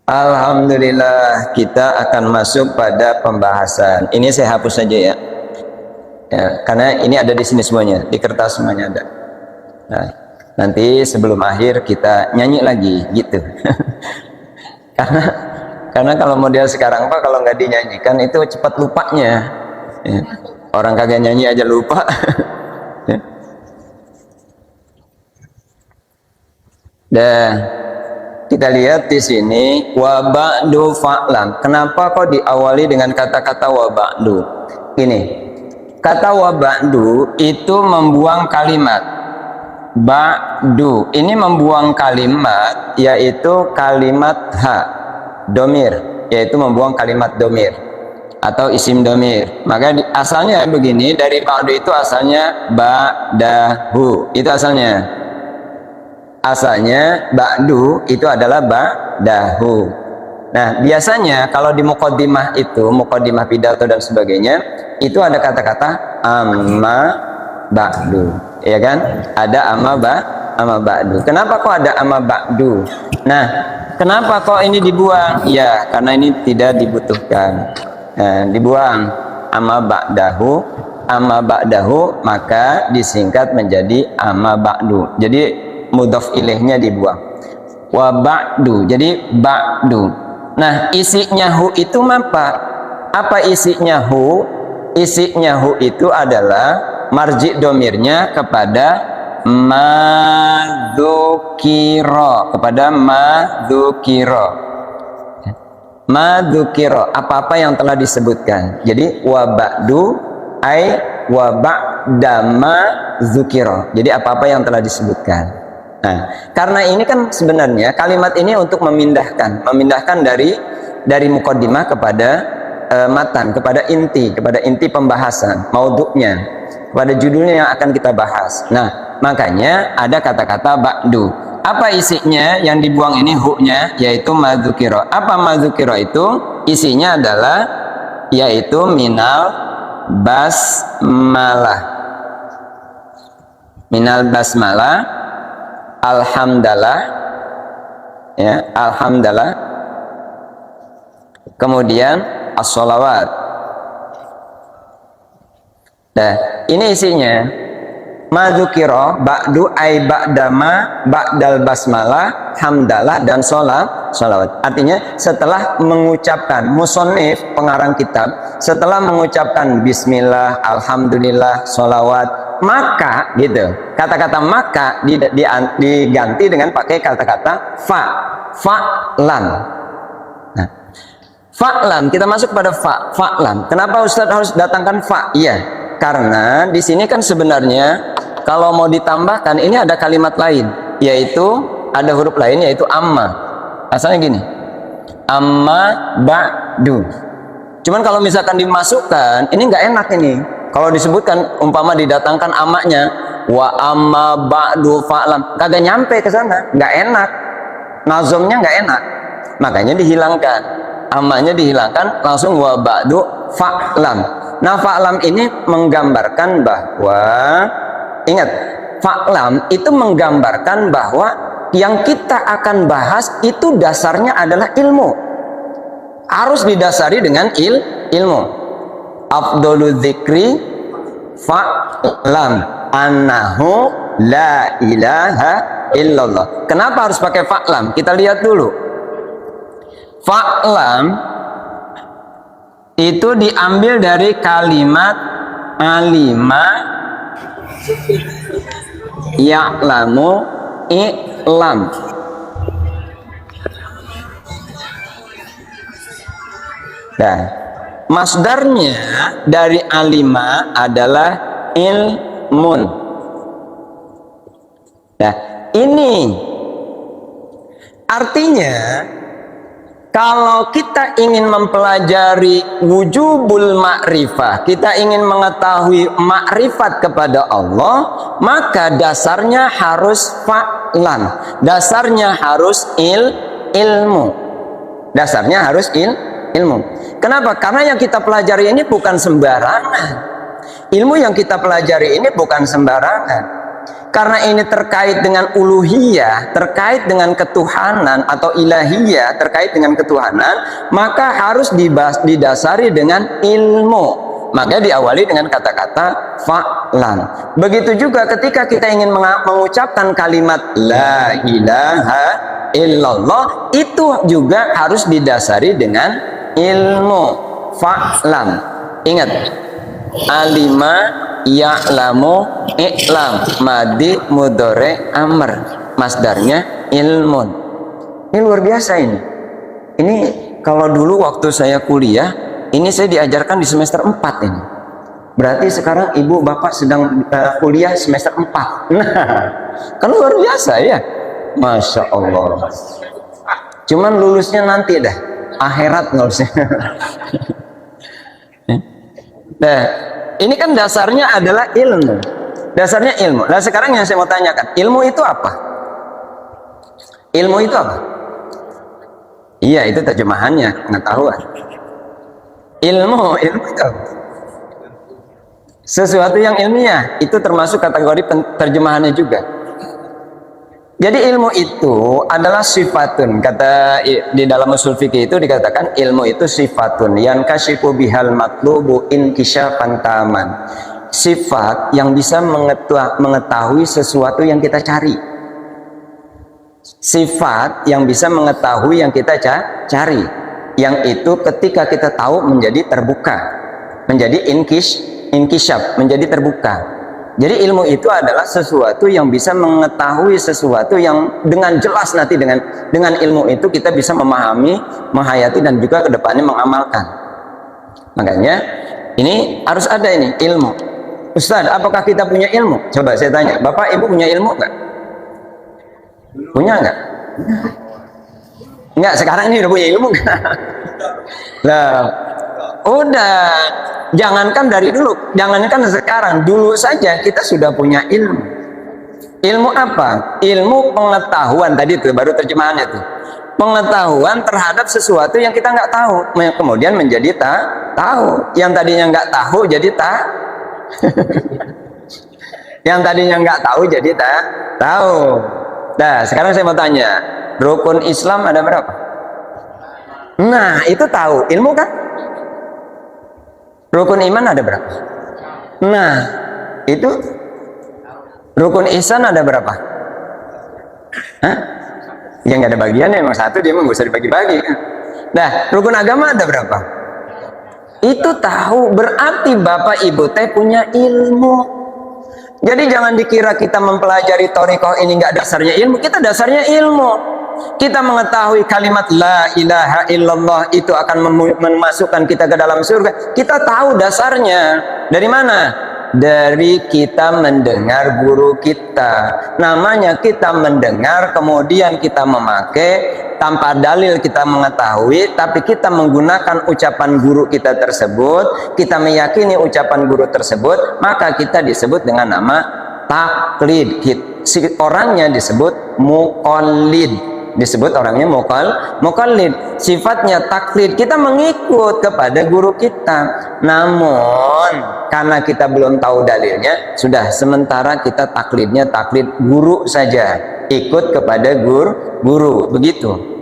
Alhamdulillah, kita akan masuk pada pembahasan. Ini saya hapus saja ya. Karena ini ada di sini semuanya, di kertas semuanya ada. Nah, nanti sebelum akhir kita nyanyi lagi gitu. karena karena kalau model sekarang Pak, kalau nggak dinyanyikan itu cepat lupanya. Ya. Orang kagak nyanyi aja lupa. Dan kita lihat di sini wa ba'du fa'lam. Kenapa kok diawali dengan kata-kata wa ba'du? Ini kata wa ba'du itu membuang kalimat ba'du. Ini membuang kalimat, yaitu kalimat ha, domir, yaitu membuang kalimat domir atau isim domir. Maka asalnya begini, dari ba'du itu asalnya ba'dahu, itu asalnya. Asalnya ba'du itu adalah ba'dahu. Nah, biasanya kalau di muqaddimah itu, muqaddimah pidato dan sebagainya, itu ada kata-kata amma ba'du, ya kan? Ada amma ba'du. Kenapa kok ada amma ba'du? Nah, kenapa kok ini dibuang? Ya, karena ini tidak dibutuhkan. Nah, dibuang amma ba'dahu, maka disingkat menjadi amma ba'du. Jadi mudhaf ilaihnya dibuang. Wa ba'du, jadi ba'du. Nah, isinya hu itu apa? Apa isinya hu? Isinya hu itu adalah marji domirnya kepada madzukiro, kepada madzukiro. Madzukiro, apa-apa yang telah disebutkan. Jadi wa ba'du ai wa ba'da ma dzukiro. Jadi apa-apa yang telah disebutkan. Nah, karena ini kan sebenarnya kalimat ini untuk memindahkan dari muqaddimah kepada matan, kepada inti pembahasan, maudhu'nya, kepada judulnya yang akan kita bahas. Nah, makanya ada kata-kata ba'du. Apa isinya yang dibuang ini hu-nya, yaitu madzukiro. Apa madzukiro itu? Isinya adalah yaitu minal basmalah. Minal basmalah, alhamdulillah, ya, alhamdulillah. Kemudian as-sholawat. Nah, ini isinya madzukiro ba'du ay ba'dama ba'dal basmalah, hamdalah dan sholawat. Artinya setelah mengucapkan, musonif pengarang kitab, setelah mengucapkan bismillah, alhamdulillah, sholawat, maka gitu, kata-kata maka diganti dengan pakai kata-kata fa'lam. Nah, fa'lam, kita masuk pada fa'lam. Kenapa Ustaz harus datangkan fa? Iya, karena di sini kan sebenarnya kalau mau ditambahkan ini ada kalimat lain, yaitu ada huruf lain, yaitu amma. Asalnya gini, amma ba'du. Cuman kalau misalkan dimasukkan, ini nggak enak ini. Kalau disebutkan umpama didatangkan amaknya wa amma ba'du fa'lam, kagak nyampe ke sana, nggak enak, nazomnya nggak enak, makanya dihilangkan, amaknya dihilangkan, langsung wa ba'du fa'lam. Nah, fa'lam ini menggambarkan bahwa, ingat, fa'lam itu menggambarkan bahwa yang kita akan bahas itu dasarnya adalah ilmu, harus didasari dengan ilmu. Afdhalu dzikri fa'lam annahu la ilaha illallah. Kenapa harus pakai fa'lam? Kita lihat dulu. Fa'lam itu diambil dari kalimat alima ya'lamu i'lam. Nah, masdarnya dari alima adalah ilmun. Nah, ini artinya kalau kita ingin mempelajari wujubul ma'rifah, kita ingin mengetahui makrifat kepada Allah, maka dasarnya harus fa'lan, dasarnya harus ilmu, dasarnya harus ilmu. Kenapa? Karena yang kita pelajari ini bukan sembarangan. Ilmu yang kita pelajari ini bukan sembarangan. Karena ini terkait dengan uluhiyah, terkait dengan ketuhanan atau ilahiyah, terkait dengan ketuhanan, maka harus didasari dengan ilmu. Maka diawali dengan kata-kata fa'lan. Begitu juga ketika kita ingin mengucapkan kalimat la ilaha illallah, itu juga harus didasari dengan ilmu. Fa'lan. Ingat, alima ya'lamu i'lam, madi mudhari amr, masdarnya ilmun. Ini luar biasa ini. Ini kalau dulu waktu saya kuliah, ini saya diajarkan di semester 4 ini. Berarti sekarang ibu bapak sedang kuliah semester 4. Nah, kan luar biasa ya. Masya Allah. Cuman lulusnya nanti dah, akhirat lulusnya. Nah, ini kan dasarnya adalah ilmu. Dasarnya ilmu. Nah, sekarang yang saya mau tanyakan, ilmu itu apa? Ilmu itu apa? Iya, itu terjemahannya, pengetahuan. Ilmu itu apa? Sesuatu yang ilmiah, itu termasuk kategori terjemahannya juga. Jadi ilmu itu adalah sifatun, kata di dalam usul fikih itu dikatakan ilmu itu sifatun yang kasyifu bihal matlubu inkisyafan taman, sifat yang bisa mengetahui sesuatu yang kita cari, sifat yang bisa mengetahui yang kita cari, yang itu ketika kita tahu menjadi terbuka, menjadi inkisyaf, menjadi terbuka. Jadi ilmu itu adalah sesuatu yang bisa mengetahui sesuatu yang dengan jelas, nanti dengan ilmu itu kita bisa memahami, menghayati, dan juga kedepannya mengamalkan. Makanya ini harus ada ini ilmu. Ustaz, apakah kita punya ilmu? Coba saya tanya, Bapak Ibu punya ilmu nggak? Punya nggak? Nggak, sekarang ini udah punya ilmu nggak? Lah, udah. Jangankan dari dulu, jangankan sekarang, dulu saja kita sudah punya ilmu. Ilmu apa? Ilmu pengetahuan, tadi itu baru terjemahannya tuh. Pengetahuan terhadap sesuatu yang kita nggak tahu, kemudian menjadi tahu. Yang tadinya nggak tahu jadi yang tadinya nggak tahu jadi tahu. Nah, sekarang saya mau tanya, rukun Islam ada berapa? Nah, itu tahu, ilmu kan? Rukun iman ada berapa? Nah, itu rukun ihsan ada berapa? Hah? Ya nggak ada bagiannya, emang satu, dia emang nggak usah dibagi-bagi. Nah, rukun agama ada berapa? Itu tahu, berarti Bapak Ibu teh punya ilmu. Jadi jangan dikira kita mempelajari thariqah ini nggak dasarnya ilmu, kita dasarnya ilmu. Kita mengetahui kalimat la ilaha illallah itu akan memasukkan kita ke dalam surga. Kita tahu dasarnya. Dari mana? Dari kita mendengar guru kita. Namanya kita mendengar, kemudian kita memakai tanpa dalil, kita mengetahui, tapi kita menggunakan ucapan guru kita tersebut, kita meyakini ucapan guru tersebut, maka kita disebut dengan nama taklid. Si orangnya disebut muqallid. Disebut orangnya muqallid, sifatnya taklid, kita mengikut kepada guru kita. Namun karena kita belum tahu dalilnya, sudah sementara kita taklidnya taklid guru saja, ikut kepada guru begitu.